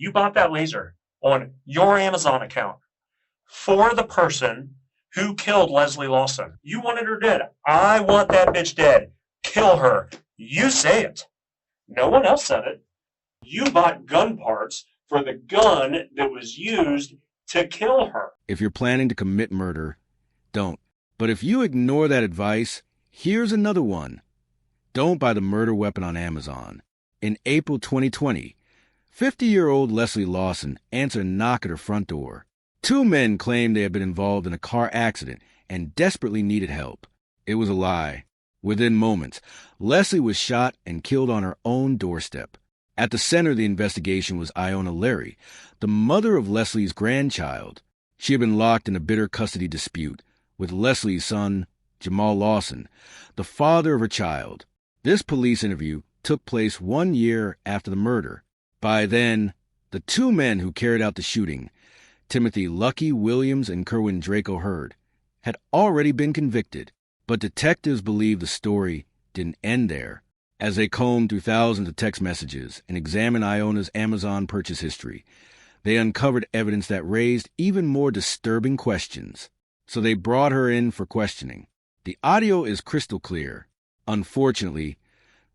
You bought that laser on your Amazon account for the person who killed Leslie Lawson. You wanted her dead. I want that bitch dead. Kill her. You say it. No one else said it. You bought gun parts for the gun that was used to kill her. If you're planning to commit murder, don't. But if you ignore that advice, here's another one. Don't buy the murder weapon on Amazon. In April 2020, 50-year-old Leslie Lawson answered a knock at her front door. Two men claimed they had been involved in a car accident and desperately needed help. It was a lie. Within moments, Leslie was shot and killed on her own doorstep. At the center of the investigation was Iona Larry, the mother of Leslie's grandchild. She had been locked in a bitter custody dispute with Leslie's son, Jamal Lawson, the father of her child. This police interview took place 1 year after the murder. By then, the two men who carried out the shooting, Timothy Lucky Williams and Kerwin Draco Hurd, had already been convicted. But detectives believe the story didn't end there. As they combed through thousands of text messages and examined Iona's Amazon purchase history, they uncovered evidence that raised even more disturbing questions. So they brought her in for questioning. The audio is crystal clear. Unfortunately,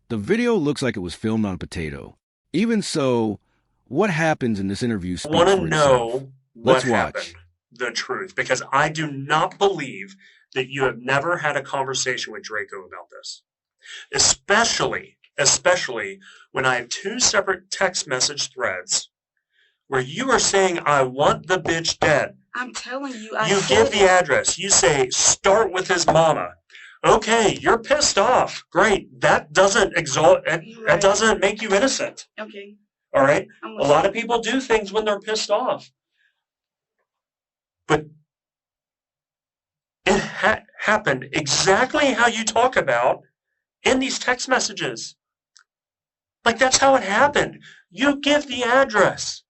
the video looks like it was filmed on a potato. Even so, what happens in this interview speaks for itself. I want to know what happened, the truth, because I do not believe that you have never had a conversation with Draco about this. Especially when I have two separate text message threads where you are saying, I want the bitch dead. I'm telling you. You give the address. You say, start with his mama. Okay, you're pissed off. Great. That doesn't exalt. That doesn't make you innocent. Okay. All right? A lot of people do things when they're pissed off. But it happened exactly how you talk about in these text messages. Like, that's how it happened. You give the address.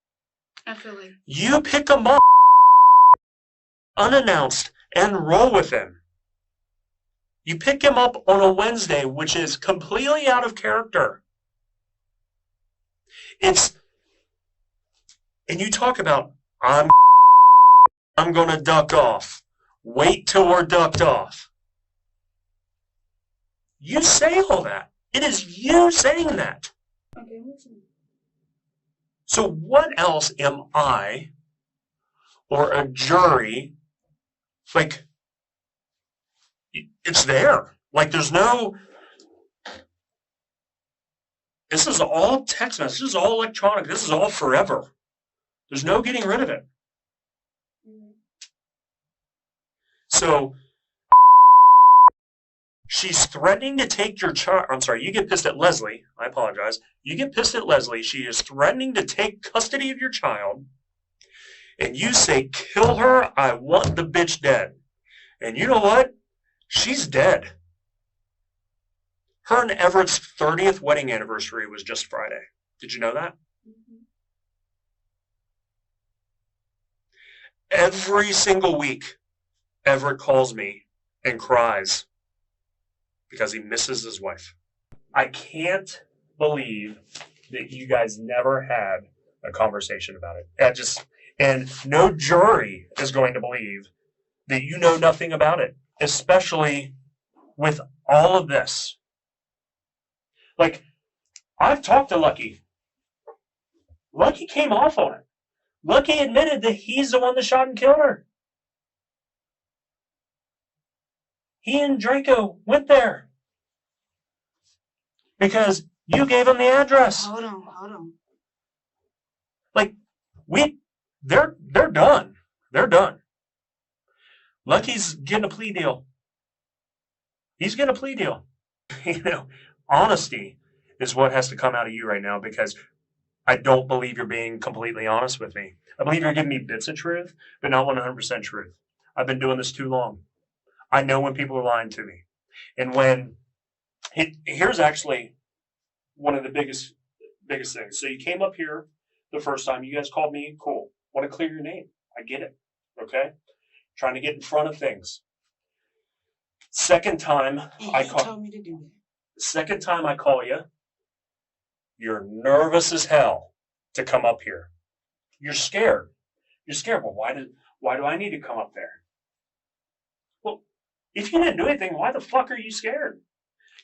I feel like you pick him up unannounced and roll with him. You pick him up on a Wednesday, which is completely out of character. And you talk about, I'm going to duck off. Wait till we're ducked off. You say all that. It is you saying that. Okay, listen. So what else am I or a jury, like, it's there. Like, there's no, this is all text message. This is all electronic. This is all forever. There's no getting rid of it. So she's threatening to take your child. I'm sorry, you get pissed at Leslie. I apologize. You get pissed at Leslie. She is threatening to take custody of your child. And you say, kill her. I want the bitch dead. And you know what? She's dead. Her and Everett's 30th wedding anniversary was just Friday. Did you know that? Mm-hmm. Every single week, Everett calls me and cries because he misses his wife. I can't believe that you guys never had a conversation about it. And no jury is going to believe that you know nothing about it, especially with all of this. Like, I've talked to Lucky. Lucky came off on it. Lucky admitted that he's the one that shot and killed her. He and Draco went there because you gave him the address. Hold on. Like, they're done. They're done. Lucky's getting a plea deal. He's getting a plea deal. You know, honesty is what has to come out of you right now, because I don't believe you're being completely honest with me. I believe you're giving me bits of truth, but not 100% truth. I've been doing this too long. I know when people are lying to me. And here's actually one of the biggest things. So you came up here the first time. You guys called me. Cool. Want to clear your name. I get it. Okay? Trying to get in front of things. Second time I call. Told me to do that. Second time I call you, you're nervous as hell to come up here. You're scared. You're scared. Well, why do I need to come up there? Well, if you didn't do anything, why the fuck are you scared?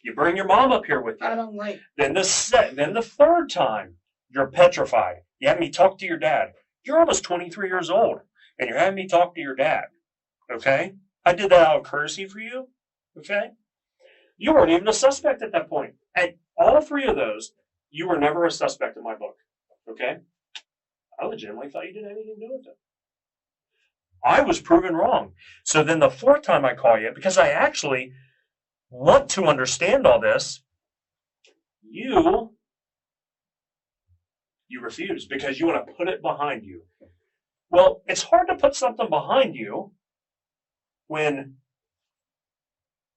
You bring your mom up here with you. I don't like. Then the third time, you're petrified. You have me talk to your dad. You're almost 23 years old, and you're having me talk to your dad. Okay? I did that out of courtesy for you. Okay? You weren't even a suspect at that point. At all three of those, you were never a suspect in my book. Okay? I legitimately thought you didn't have anything to do with it. I was proven wrong. So then the fourth time I call you, because I actually want to understand all this, you refuse because you want to put it behind you. Well, it's hard to put something behind you when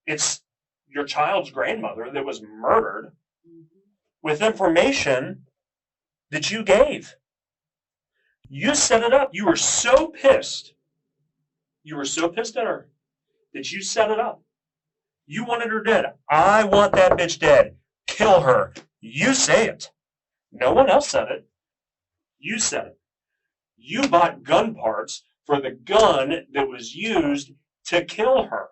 it's your child's grandmother that was murdered with information that you gave. You set it up. You were so pissed. You were so pissed at her that you set it up. You wanted her dead. I want that bitch dead. Kill her. You say it. No one else said it. You said it. You bought gun parts for the gun that was used to kill her.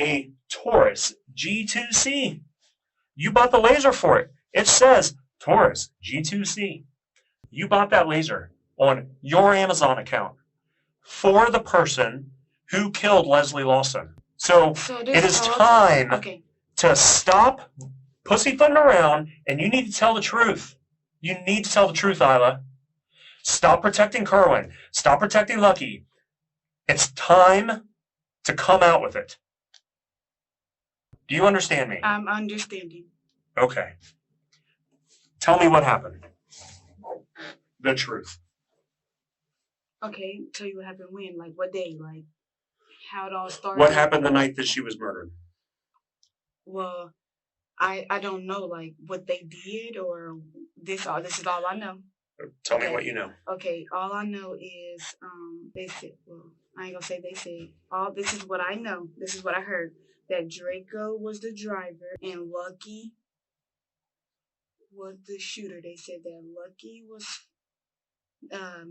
A Taurus G2C. You bought the laser for it. It says Taurus G2C. You bought that laser on your Amazon account for the person who killed Leslie Lawson. So it is time to stop pussyfooting around, and you need to tell the truth. You need to tell the truth, Isla. Stop protecting Kerwin. Stop protecting Lucky. It's time to come out with it. Do you understand me? I'm understanding. Okay. Tell me what happened. The truth. Okay, tell you what happened when, like what day, like how it all started. What happened the night that she was murdered? Well, I don't know like what they did or this is all I know. Tell me what you know. Okay, all I know is they said, well, I ain't gonna say they said, this is what I know. This is what I heard. That Draco was the driver and Lucky was the shooter. They said that Lucky was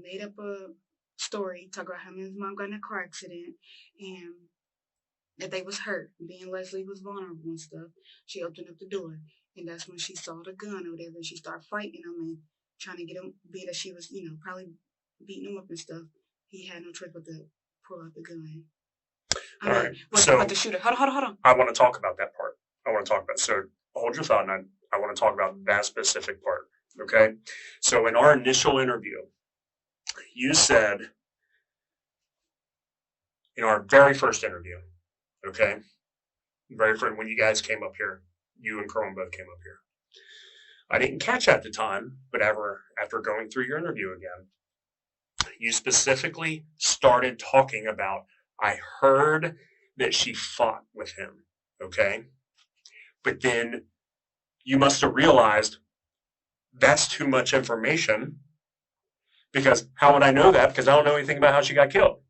made up a story talking about him and his mom got in a car accident and that they was hurt. Being Leslie was vulnerable and stuff, she opened up the door and that's when she saw the gun or whatever and she started fighting him and trying to get him, being that she was, probably beating him up and stuff. He had no choice but to pull out the gun. All right. But the shooter. Hold on. I want to talk about that part. So hold your thought, and I want to talk about that specific part. Okay. So in our initial interview, you said, in our very first interview, okay, very first, when you guys came up here, you and Kerwin both came up here. I didn't catch at the time, but after going through your interview again, you specifically started talking about, I heard that she fought with him, okay? But then you must have realized that's too much information, because how would I know that? Because I don't know anything about how she got killed,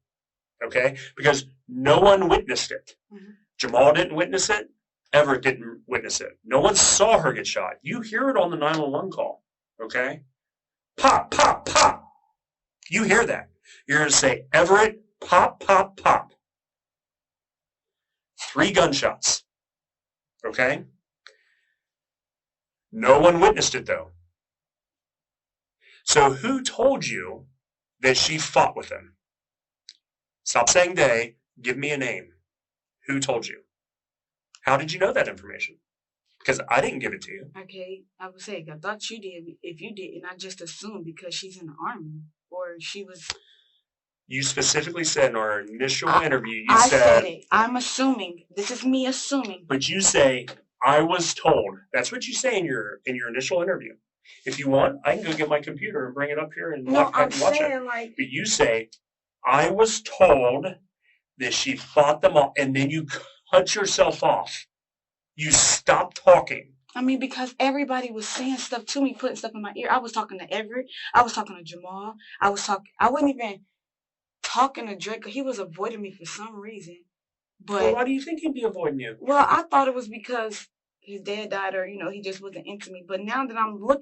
okay? Because no one witnessed it. Mm-hmm. Jamal didn't witness it. Everett didn't witness it. No one saw her get shot. You hear it on the 911 call, okay? Pop, pop, pop. You hear that. You're going to say, Everett, pop, pop, pop. 3 gunshots, okay? No one witnessed it, though. So who told you that she fought with him? Stop saying they. Give me a name. Who told you? How did you know that information? Because I didn't give it to you. Okay, I would say I thought you did. If you didn't, I just assumed because she's in the army or she was. You specifically said in our initial interview, I said it. I'm assuming. This is me assuming. But you say, I was told. That's what you say in your initial interview. If you want, I can go get my computer and bring it up here and watch it. But you say, I was told that she fought them all, and then you cut yourself off. You stopped talking. I mean, because everybody was saying stuff to me, putting stuff in my ear. I was talking to Everett. I was talking to Jamal. I wasn't even talking to Drake. He was avoiding me for some reason. But well, why do you think he'd be avoiding you? Well, I thought it was because his dad died, or he just wasn't into me. But now that I'm look,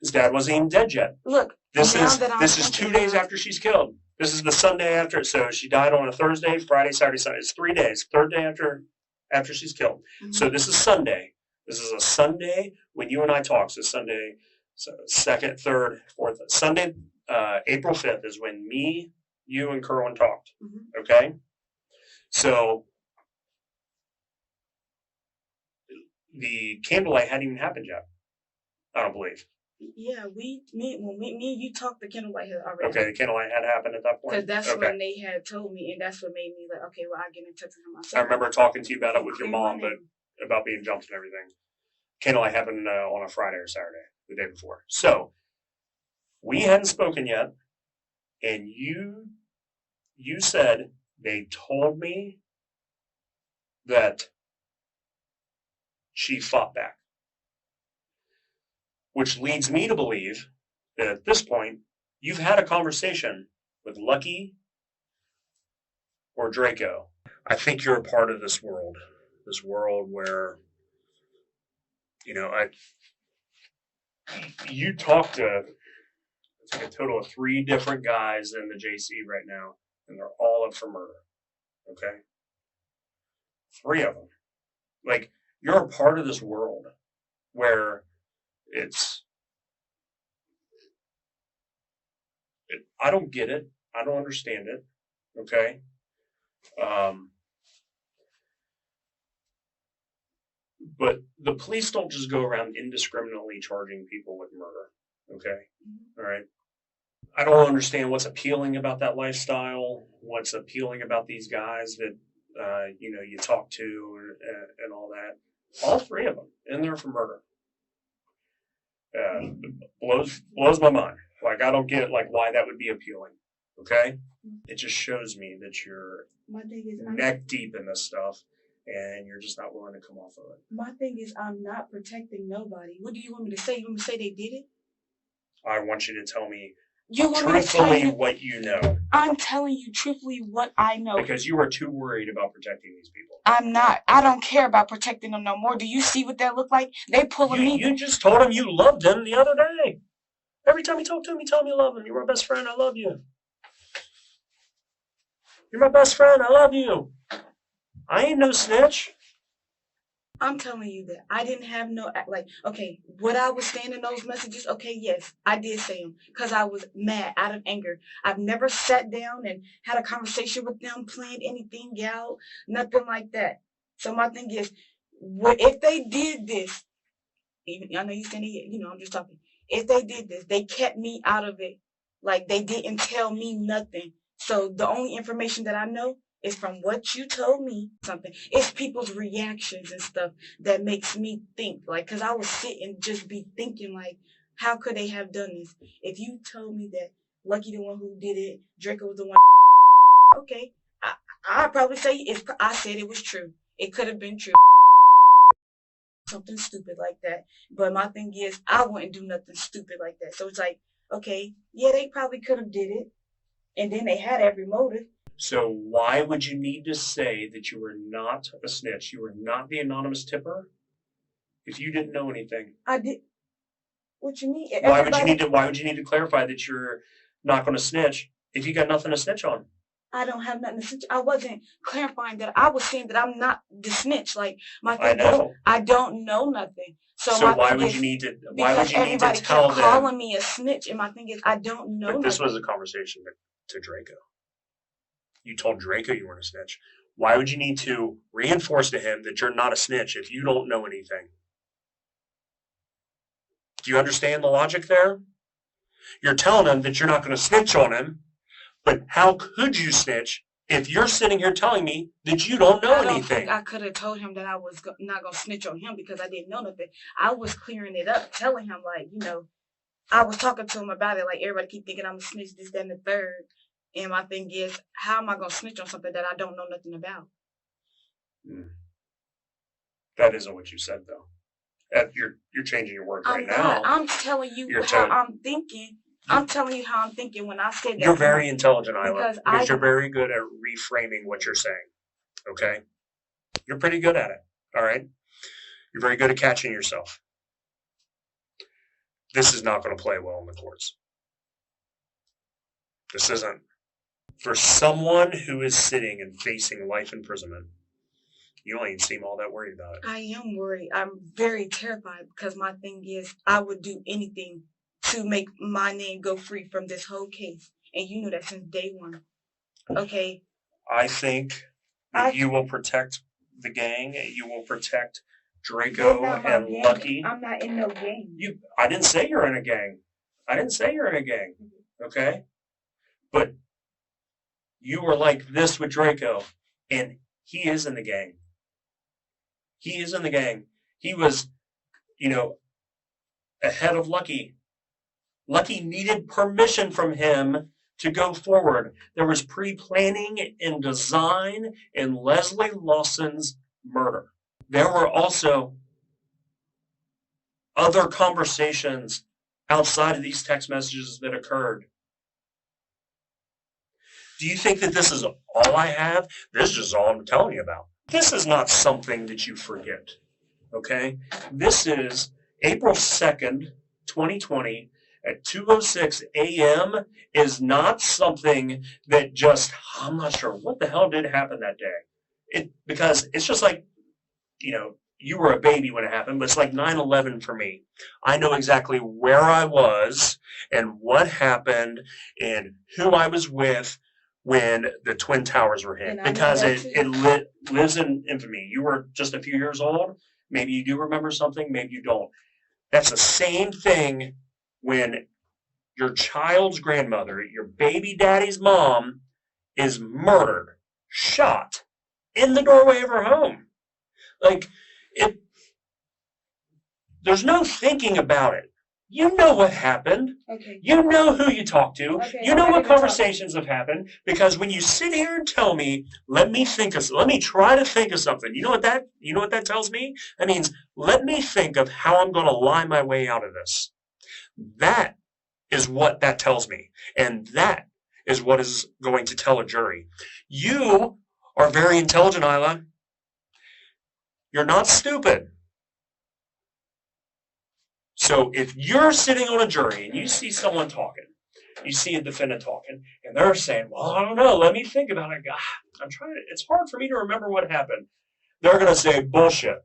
his dad wasn't even dead yet. Look, this now is that I'm this is 2 days after she's killed. This is the Sunday after. So she died on a Thursday, Friday, Saturday, Sunday. It's 3 days. Third day after she's killed. Mhm. So this is Sunday. This is a Sunday when you and I talk. So Sunday, so second, third, fourth. Sunday, April 5th is when me, you, and Kerwin talked. Mhm. Okay? So the candlelight hadn't even happened yet. I don't believe. Yeah, me and you talked, the candlelight had already. Okay, the candlelight had happened at that point. Because that's okay. when they had told me, and that's what made me like, okay, well, I get in touch with him myself. I remember talking to you about it with your mom, but about being jumped and everything. Candlelight happened on a Friday or Saturday, the day before. So we hadn't spoken yet, and you said they told me that she fought back, which leads me to believe that at this point you've had a conversation with Lucky or Draco. I think you're a part of this world where you talk to a total of 3 different guys in the JC right now, and they're all up for murder. Okay? 3 of them. Like, you're a part of this world where I don't get it. I don't understand it. Okay? But the police don't just go around indiscriminately charging people with murder. Okay? All right? I don't understand what's appealing about that lifestyle, what's appealing about these guys that, you talk to and all that. All 3 of them in there for murder. Blows my mind. Like, I don't get why that would be appealing. Okay? It just shows me that you're neck deep in this stuff, and you're just not willing to come off of it. My thing is, I'm not protecting nobody. What do you want me to say? You want me to say they did it? I want you to tell me truthfully what you know. I'm telling you truthfully what I know. Because you are too worried about protecting these people. I'm not. I don't care about protecting them no more. Do you see what that look like? They pulling me. You just told him you loved him the other day. Every time you talk to him, you tell him you love him. You're my best friend. I love you. You're my best friend. I love you. I ain't no snitch. I'm telling you that I didn't have okay, what I was saying in those messages, okay, yes, I did say them because I was mad out of anger. I've never sat down and had a conversation with them, planned anything out, nothing like that. So my thing is, if they did this, even I know you saying it, I'm just talking. If they did this, they kept me out of it. Like, they didn't tell me nothing. So the only information that I know is from what you told me something. It's people's reactions and stuff that makes me think. Like, because I would sit and just be thinking, like, how could they have done this? If you told me that Lucky the one who did it, Draco was the one, okay, I'd probably say I said it was true. It could have been true. Something stupid like that. But my thing is, I wouldn't do nothing stupid like that. So it's like, okay, yeah, they probably could have did it. And then they had every motive. So why would you need to say that you were not a snitch? You were not the anonymous tipper if you didn't know anything? I did. What you mean? Why would you need to clarify that you're not going to snitch if you got nothing to snitch on? I don't have nothing to snitch. I wasn't clarifying that. I was saying that I'm not the snitch. Like, my thing is, I don't know nothing. So why would you need to tell them? Everybody kept calling me a snitch, and my thing is, I don't know. But this was a conversation to Draco. You told Draco you weren't a snitch. Why would you need to reinforce to him that you're not a snitch if you don't know anything? Do you understand the logic there? You're telling him that you're not going to snitch on him, but how could you snitch if you're sitting here telling me that you don't know anything? Think I could have told him that I was not going to snitch on him because I didn't know nothing. I was clearing it up, telling him, like, I was talking to him about it. Like, everybody keep thinking I'm a snitch, this, that, and the third. And my thing is, how am I going to snitch on something that I don't know nothing about? That isn't what you said, though. You're changing your words right now. I'm telling you how I'm thinking. I'm telling you how I'm thinking when I said that. You're very intelligent, Isla, because you're very good at reframing what you're saying. Okay? You're pretty good at it. All right? You're very good at catching yourself. This is not going to play well in the courts. This isn't. For someone who is sitting and facing life imprisonment, you don't even seem all that worried about it. I am worried. I'm very terrified because my thing is I would do anything to make my name go free from this whole case. And you know that since day one. Okay. I think that you will protect the gang. You will protect Draco and gang. Lucky. I'm not in no gang. I didn't say you're in a gang. Okay? But you were like this with Draco, and he is in the gang. He was, ahead of Lucky. Lucky needed permission from him to go forward. There was pre-planning and design in Leslie Lawson's murder. There were also other conversations outside of these text messages that occurred. Do you think that this is all I have? This is just all I'm telling you about. This is not something that you forget, okay? This is April 2nd, 2020 at 2:06 a.m. is not something that just, I'm not sure what the hell did happen that day. Because it's just like, you were a baby when it happened, but it's like 9/11 for me. I know exactly where I was and what happened and who I was with when the Twin Towers were hit, because it lives in infamy. You were just a few years old. Maybe you do remember something, maybe you don't. That's the same thing when your child's grandmother, your baby daddy's mom, is murdered, shot in the doorway of her home. There's no thinking about it. You know what happened. Okay. You know who you talked to. Okay, you know what conversations have happened. Because when you sit here and tell me, let me try to think of something. You know what that tells me? That means let me think of how I'm going to lie my way out of this. That is what that tells me. And that is what is going to tell a jury. You are very intelligent, Isla. You're not stupid. So if you're sitting on a jury and you see someone talking, you see a defendant talking, and they're saying, well, I don't know, let me think about it. It's hard for me to remember what happened. They're going to say bullshit.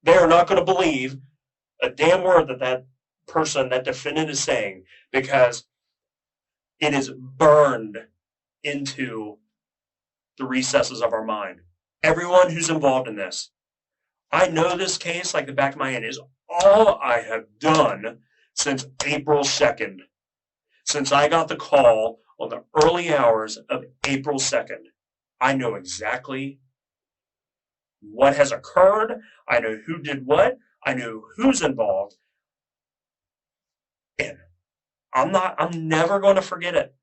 They are not going to believe a damn word that defendant is saying, because it is burned into the recesses of our mind. Everyone who's involved in this, I know this case like the back of my hand, is all I have done since April 2nd, since I got the call on the early hours of April 2nd. I know exactly what has occurred. I know who did what. I know who's involved. And I'm never going to forget it.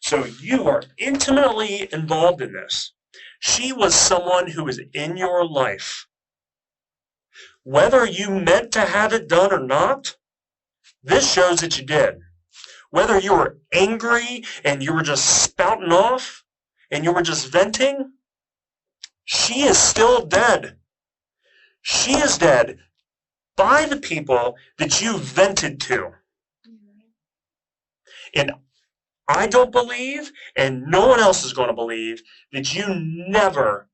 So you are intimately involved in this. She was someone who was in your life. Whether you meant to have it done or not, this shows that you did. Whether you were angry and you were just spouting off and you were just venting, she is still dead. She is dead by the people that you vented to. And I don't believe, and no one else is going to believe, that you never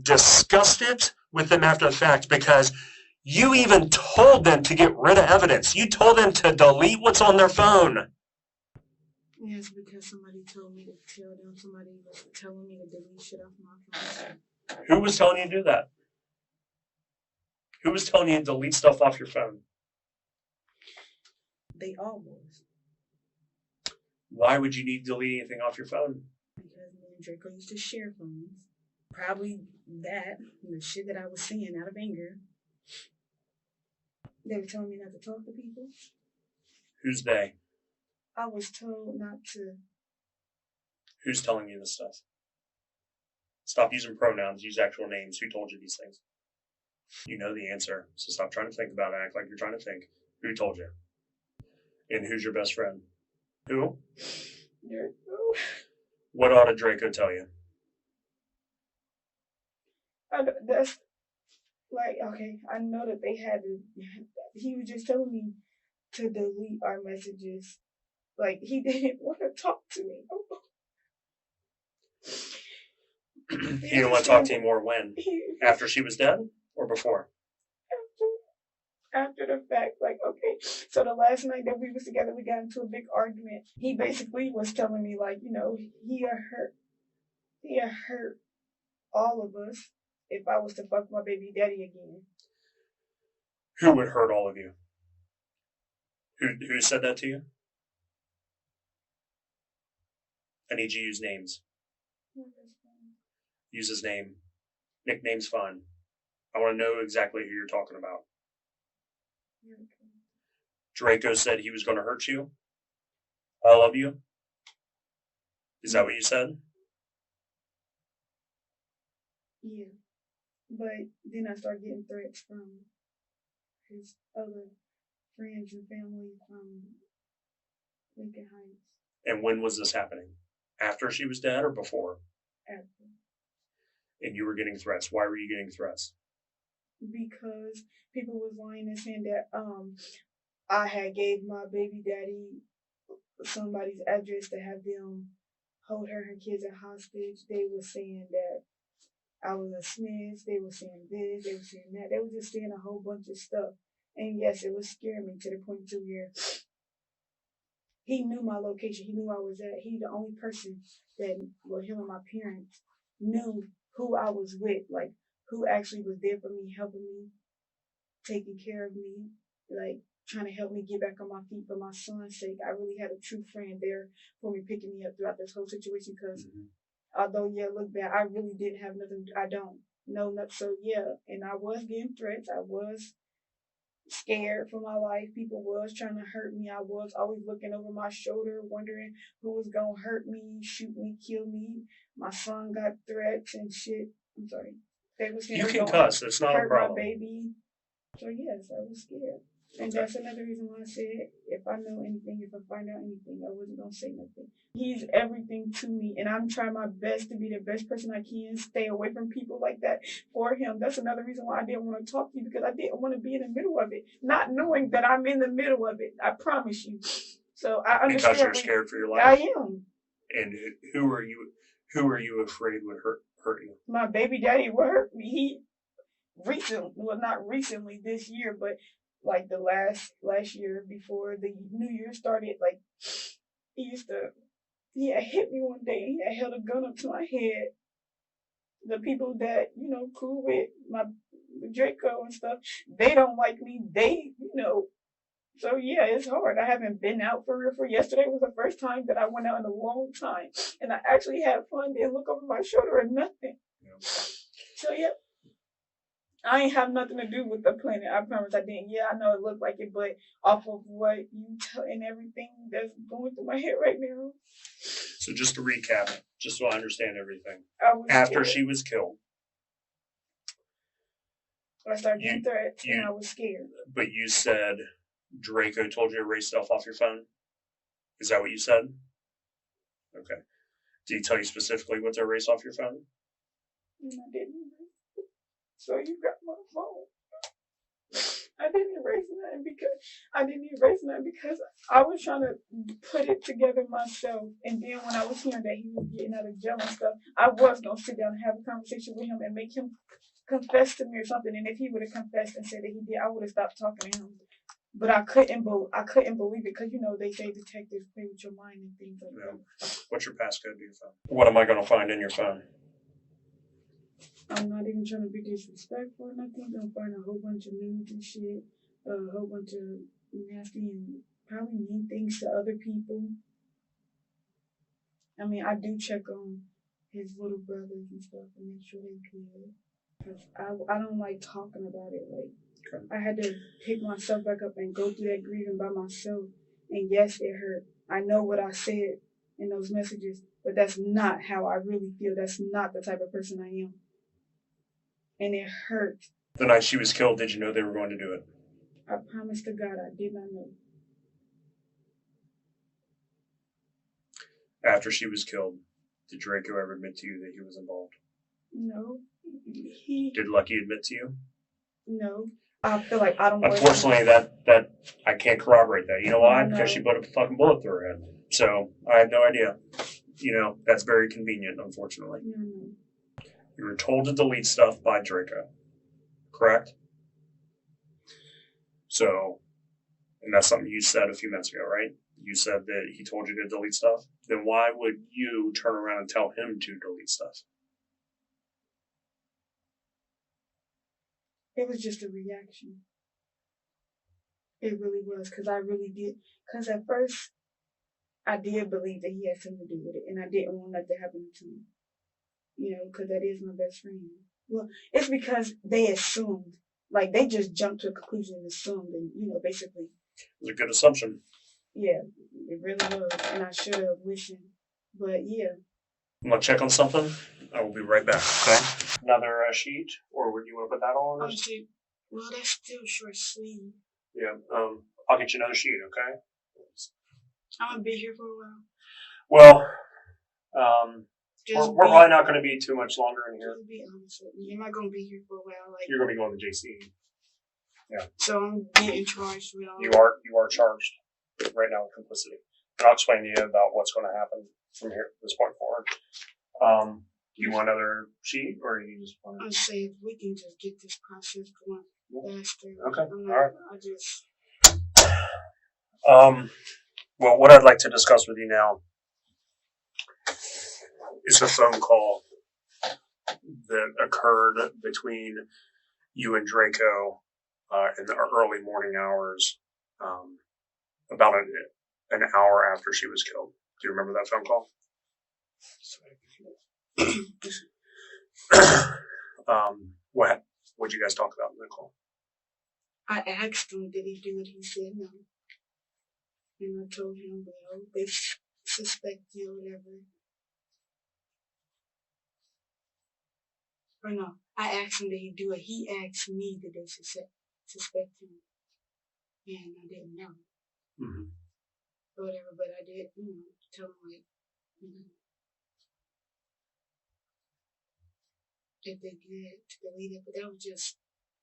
discussed it with them after the fact, because you even told them to get rid of evidence. You told them to delete what's on their phone. Yes, because somebody told me to tell them. Somebody was telling me to delete shit off my phone. Who was telling you to do that? Who was telling you to delete stuff off your phone? They all was. Why would you need to delete anything off your phone? Because me and Draco used to share phones. Probably that, the shit that I was seeing out of anger. They were telling me not to talk to people. Who's they? I was told not to. Who's telling you this stuff? Stop using pronouns, use actual names. Who told you these things? You know the answer, so stop trying to think about it. Act like you're trying to think. Who told you? And who's your best friend? Who? Draco. What ought Draco tell you? That's Like, okay, I know that they had to. He was just telling me to delete our messages. Like, he didn't want to talk to me. You didn't want to talk to you more when? He, After she was dead or before? after the fact, like, okay, so the last night that we was together, we got into a big argument. He basically was telling me, like, he had hurt all of us if I was to fuck my baby daddy again. Who would hurt all of you? Who said that to you? I need you to use names. Use his name. Nickname's fine. I want to know exactly who you're talking about. Draco said he was going to hurt you. All of you. Is that what you said? Yeah. But then I started getting threats from his other friends and family from Lincoln Heights. And when was this happening? After she was dead or before? After. And you were getting threats. Why were you getting threats? Because people was lying and saying that I had gave my baby daddy somebody's address to have them hold her and her kids at hostage. They were saying that I was a snitch. They were saying this. They were saying that. They were just saying a whole bunch of stuff. And yes, it was scaring me to the point to where he knew my location. He knew where I was at. He the only person that, well, him and my parents knew who I was with, like who actually was there for me, helping me, taking care of me, like trying to help me get back on my feet for my son's sake. I really had a true friend there for me, picking me up throughout this whole situation. Because although, yeah, look back, I really didn't have nothing. I don't know nothing. So yeah, and I was getting threats. I was scared for my life. People was trying to hurt me. I was always looking over my shoulder, wondering who was gonna hurt me, shoot me, kill me. My son got threats and shit. I'm sorry. They was saying You they can gonna cuss. It's not a hurt my problem. baby. So yes, I was scared. And Okay. that's another reason why I said if I know anything, if I find out anything, I wasn't gonna say nothing. He's everything to me, and I'm trying my best to be the best person I can, stay away from people like that for him. That's another reason why I didn't want to talk to you, because I didn't want to be in the middle of it, not knowing that I'm in the middle of it. I promise you. So I understand. Because you're scared for your life. I am. And who are you? Who are you afraid would hurt you? My baby daddy would hurt me. He recently, well, not recently, this year, but like the last year before the new year started, like he had hit me one day. He had held a gun up to my head. The people that cool with my Draco and stuff, they don't like me. So yeah, it's hard. I haven't been out for real. For yesterday was the first time that I went out in a long time, and I actually had fun. Didn't look over my shoulder or nothing. Yeah. So yeah. I ain't have nothing to do with the planet. I promise I didn't. Yeah, I know it looked like it, but off of what you tell and everything that's going through my head right now. So just to recap, just so I understand everything. After she was killed, I started getting threats and I was scared. But you said Draco told you to erase stuff off your phone? Is that what you said? Okay. Did he tell you specifically what to erase off your phone? I didn't. So you got my phone. I didn't erase nothing because I was trying to put it together myself. And then when I was hearing that he was getting out of jail and stuff, I was gonna sit down and have a conversation with him and make him confess to me or something. And if he would have confessed and said that he did, I would have stopped talking to him. But I couldn't believe it because they say detectives play with your mind and things like that. What's your passcode to your phone? What am I gonna find in your phone? I'm not even trying to be disrespectful or nothing. I'm gonna find a whole bunch of nudes and shit, a whole bunch of nasty and probably mean things to other people. I mean, I do check on his little brothers and stuff and make sure they're good. Cause I don't like talking about it. Like, I had to pick myself back up and go through that grieving by myself. And yes, it hurt. I know what I said in those messages, but that's not how I really feel. That's not the type of person I am. And it hurt. The night she was killed, did you know they were going to do it? I promise to God I did not know. After she was killed, did Draco ever admit to you that he was involved? No. Did Lucky admit to you? No, I feel like I don't work. Unfortunately, that I can't corroborate that. You know why? No. Because she put a fucking bullet through her head. So I have no idea. That's very convenient, unfortunately. No. You were told to delete stuff by Draco, correct? So, and that's something you said a few minutes ago, right? You said that he told you to delete stuff. Then why would you turn around and tell him to delete stuff? It was just a reaction. It really was, because I really did. Because at first, I did believe that he had something to do with it, and I didn't want that to happen to him. Because that is my best friend. Well, it's because they assumed, like they just jumped to a conclusion and assumed, and basically. It was a good assumption. Yeah, it really was, and I should have listened, but yeah. I'm gonna check on something. I will be right back. Okay. Another sheet, or would you want to put that on? Well, that's still short sleeve. Yeah. I'll get you another sheet. Okay. I'm gonna be here for a while. Well, we're probably not going to be too much longer in here. Just be honest with me. Am I gonna be here for a while? You're going to be going to JC. Yeah. So I'm getting charged with all. You are charged right now with complicity. And I'll explain to you about what's going to happen from here this point forward. You want another sheet, or you just want? I'd say if we can just get this process going faster. Okay. All right. I just. Well, what I'd like to discuss with you now is a phone call that occurred between you and Draco in the early morning hours, about an hour after she was killed. Do you remember that phone call? What did you guys talk about in that call? I asked him, did he do it? He said no. And I told him, well, they suspect you or whatever. Or no, I asked him, did he do it? He asked me, did they suspect him? And I didn't know. Mm-hmm. Or whatever, but I did, tell him, like, if they did to delete it. But that was just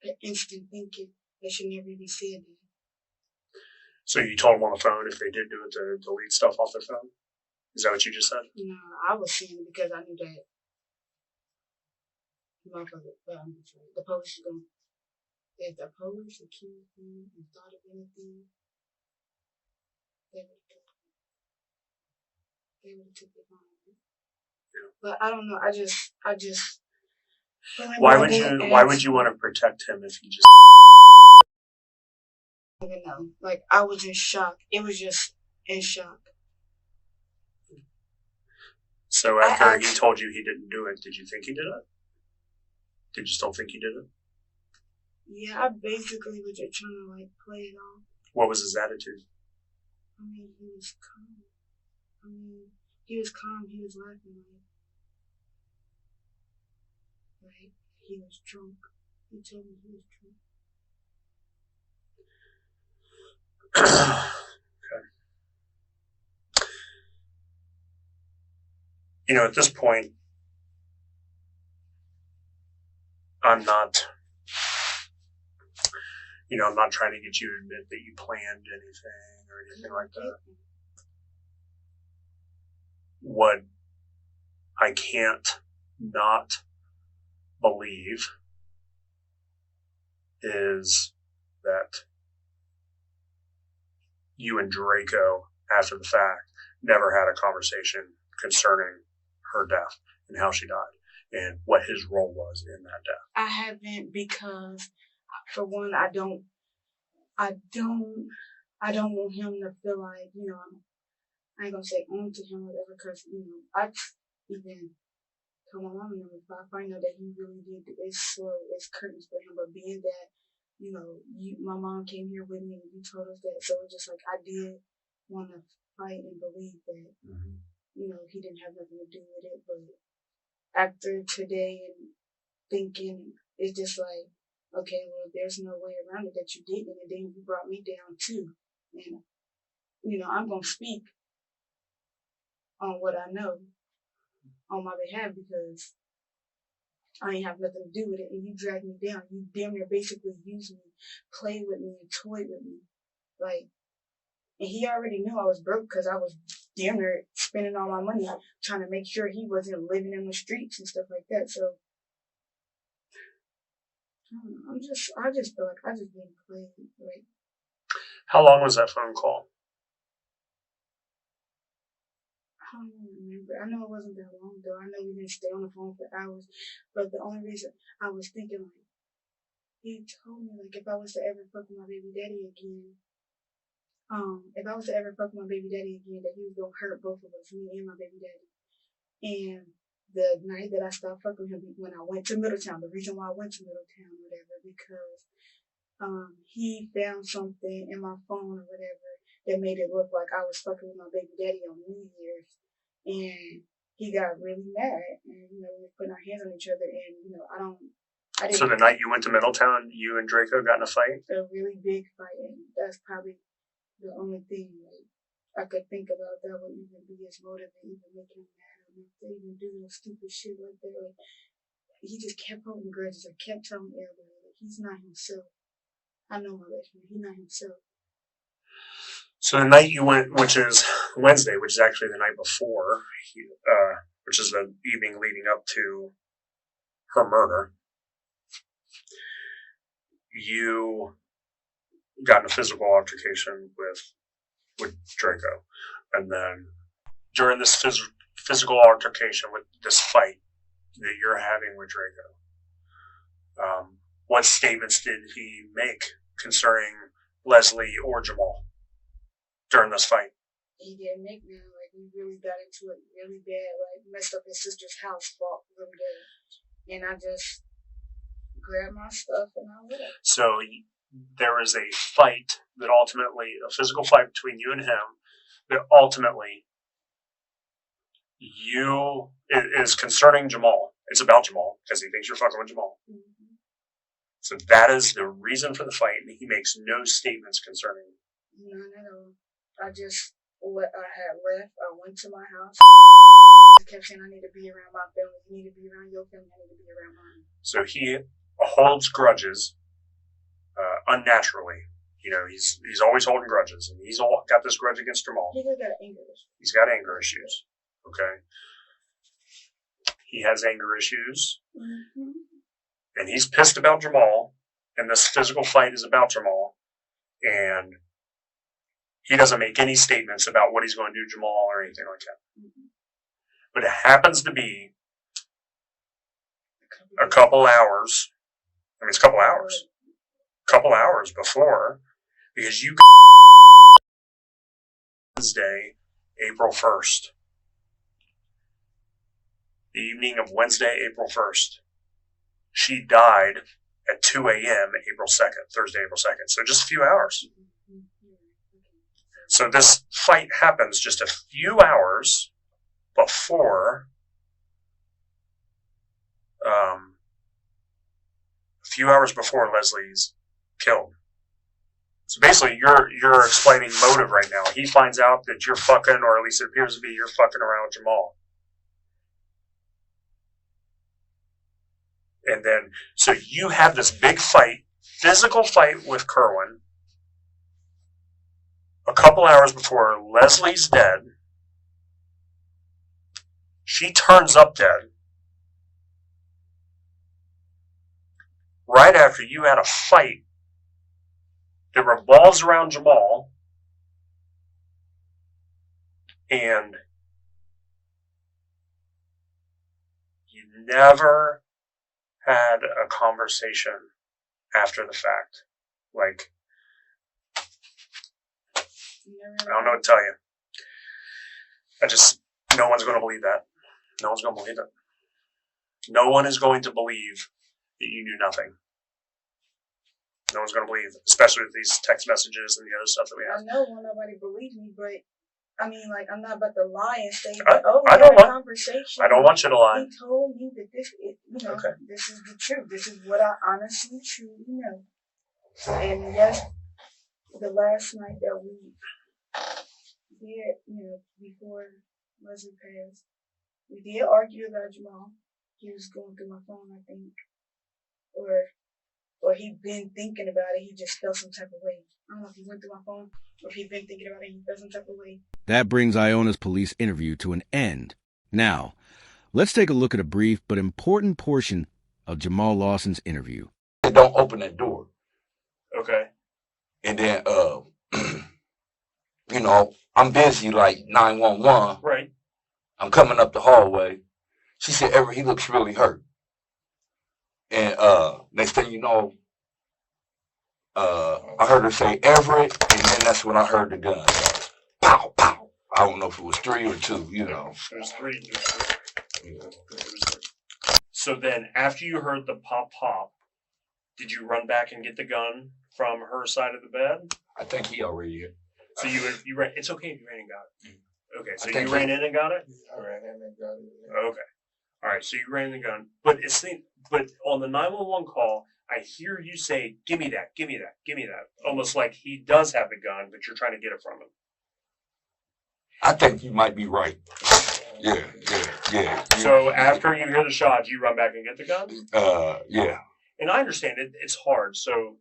an instant thinking. They should never even said that. So you told them on the phone if they did do it to delete stuff off their phone? Is that what you just said? No, I was saying it because I knew that the police are going to, if the police accused me and thought of anything, they would have took it on. Yeah. But I don't know. I just. Why would you want to protect him if he just? I don't even know. Like, I was in shock. It was just in shock. So after he told you he didn't do it, did you think he did it? Did you still think he did it? Yeah, I basically was just trying to, like, play it off. What was his attitude? I mean, he was calm. He was calm. He was laughing, like he was drunk. He told me he was drunk. Okay. At this point, I'm not trying to get you to admit that you planned anything or anything like that. What I can't not believe is that you and Draco, after the fact, never had a conversation concerning her death and how she died and what his role was in that death. I haven't because, for one, I don't want him to feel like, I ain't gonna say on to him or whatever, because, I even told my mom, if I find out that he really did, it's curtains for him. But being that, my mom came here with me and you told us that, so it's just like I did want to fight and believe that, he didn't have nothing to do with it. But after today and thinking, it's just like, okay, well, there's no way around it that you didn't, and then you brought me down too. And, I'm going to speak on what I know on my behalf, because I ain't have nothing to do with it, and you dragged me down. You damn near basically used me, played with me, and toyed with me. Like, and he already knew I was broke because I was damn near spending all my money trying to make sure he wasn't living in the streets and stuff like that. So, I don't know. I just feel like I just being played. Like, How long was that phone call? I don't even remember. I know it wasn't that long though. I know we didn't stay on the phone for hours, but the only reason I was thinking like he told me like if I was to ever fuck with my baby daddy again, if I was to ever fuck with my baby daddy again, that he was gonna hurt both of us, me and my baby daddy. And the night that I stopped fucking him, when I went to Middletown, the reason why I went to Middletown or whatever, because he found something in my phone or whatever that made it look like I was fucking with my baby daddy on New Year's. And he got really mad, and we were putting our hands on each other, and I didn't. So the night you went to Middletown, you and Draco got in a fight? A really big fight, and that's probably the only thing like I could think about that would even be his motive and even make him mad enough to even do no stupid shit like that. Like he just kept holding grudges. I kept telling everybody like he's not himself. I know my best friend. He's not himself. So the night you went, which is Wednesday, which is actually the night before, which is the evening leading up to her murder, you got in a physical altercation with Draco. And then during this physical altercation, with this fight that you're having with Draco, what statements did he make concerning Leslie or Jamal during this fight? He didn't make none. Like we really got into it really bad. Like messed up his sister's house, fought really bad, and I just grabbed my stuff and I left. So there is a fight that ultimately, a physical fight between you and him, that ultimately it is concerning Jamal. It's about Jamal because he thinks you're fucking with Jamal. Mm-hmm. So that is the reason for the fight, and he makes no statements concerning it. None at all. I had left. I went to my house. I kept saying I need to be around my family. You need to be around your family. I need to be around mine. So he holds grudges unnaturally. He's always holding grudges, and he's got this grudge against Jamal. He got anger issues. He's got anger issues. Okay. He has anger issues. Mm-hmm. And he's pissed about Jamal, and this physical fight is about Jamal, and he doesn't make any statements about what he's going to do to Jamal or anything like that. Mm-hmm. But it happens to be a couple hours. I mean, it's a couple hours. Couple hours before, because you Wednesday, April 1st. The evening of Wednesday, April 1st. She died at 2 a.m. April 2nd, Thursday, April 2nd. So just a few hours. So this fight happens just a few hours before Leslie's killed. So basically, you're explaining motive right now. He finds out that you're fucking, or at least it appears to be you're fucking around with Jamal. And then, so you have this big fight, physical fight with Kerwin, a couple hours before Leslie's dead. She turns up dead. Right after you had a fight that revolves around Jamal, and you never had a conversation after the fact. Like, I don't know what to tell you. No one's going to believe that. No one's going to believe it. No one is going to believe that you knew nothing. No one's going to believe, especially with these text messages and the other stuff that we have. I know won't nobody believe me, but I mean, like, I'm not about to lie and say, I don't want you to lie. He told me that this is the truth. This is what I honestly, truly know. And yes, the last night that we did, before Leslie passed, we did argue about Jamal. he was going through my phone, I think, or he'd been thinking about it. He just felt some type of way. I don't know if he went through my phone or if he'd been thinking about it. He felt some type of way. That brings Iona's police interview to an end. Now, let's take a look at a brief but important portion of Jamal Lawson's interview. Don't open that door. Okay. And then, you know, I'm busy like 911. Right. I'm coming up the hallway. She said, Everett, he looks really hurt. And next thing you know, I heard her say Everett, and then that's when I heard the gun. Pow, pow. I don't know if it was 3 or 2, you know. It was 3. It was 3. So then, after you heard the pop, did you run back and get the gun from her side of the bed? I think he already hit. So you ran. It's okay if you ran and got it. Okay, so I think you ran in and got it. I ran in and got it. Okay, all right. So you ran the gun, but but on the 911 call, I hear you say, "Give me that, give me that, give me that," almost like he does have the gun, but you're trying to get it from him. I think you might be right. Yeah. So after you hear the shot, you run back and get the gun. Yeah. And I understand it. It's hard. So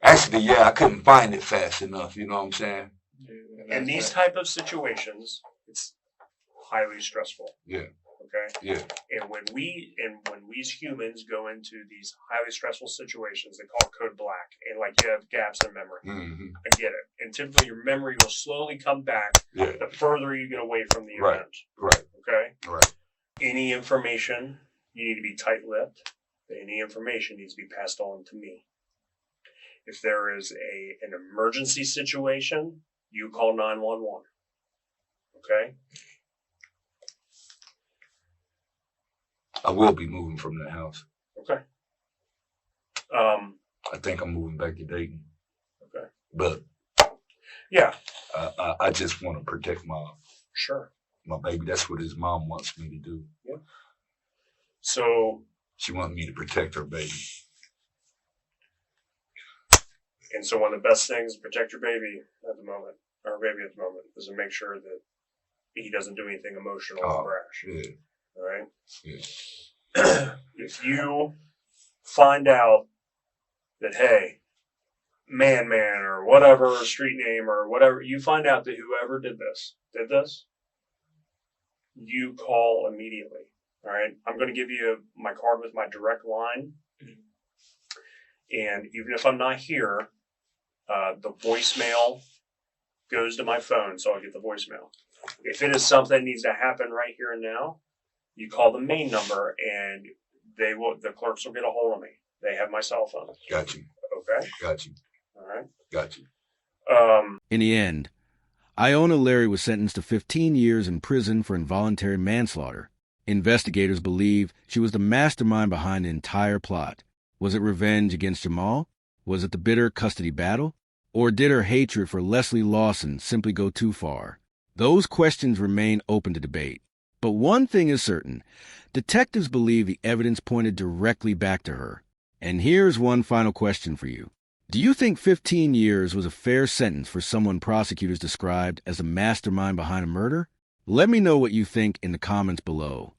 Actually, yeah, I couldn't find it fast enough. You know what I'm saying? in these type of situations, it's highly stressful. Yeah. Okay. Yeah. And when we as humans go into these highly stressful situations, they call code black, and like you have gaps in memory. Mm-hmm. I get it. And typically your memory will slowly come back Yeah. the further you get away from the Right. event. Right. Okay. Right. Any information, you need to be tight-lipped. Any information needs to be passed on to me. If there is an emergency situation, you call 911. Okay? I will be moving from the house. Okay. I think I'm moving back to Dayton. Okay. But Yeah, I just want to protect sure. my baby. That's what his mom wants me to do. Yeah. So, She wants me to protect her baby. and so one of the best things to protect your baby at the moment, is to make sure that he doesn't do anything emotional or brash. Yeah. All right? Yeah. If you find out that, hey, man, or whatever street name or whatever, you find out that whoever did this, you call immediately. All right? I'm going to give you my card with my direct line. And even if I'm not here, the voicemail goes to my phone, so I'll get the voicemail. If it is something that needs to happen right here and now, you call the main number, and the clerks will get a hold of me. They have my cell phone. Got you. Okay? Got you. All right? Got you. In the end, Iona Larry was sentenced to 15 years in prison for involuntary manslaughter. Investigators believe she was the mastermind behind the entire plot. Was it revenge against Jamal? Was it the bitter custody battle? Or did her hatred for Leslie Lawson simply go too far? Those questions remain open to debate. But one thing is certain. Detectives believe the evidence pointed directly back to her. And here's one final question for you. Do you think 15 years was a fair sentence for someone prosecutors described as a mastermind behind a murder? Let me know what you think in the comments below.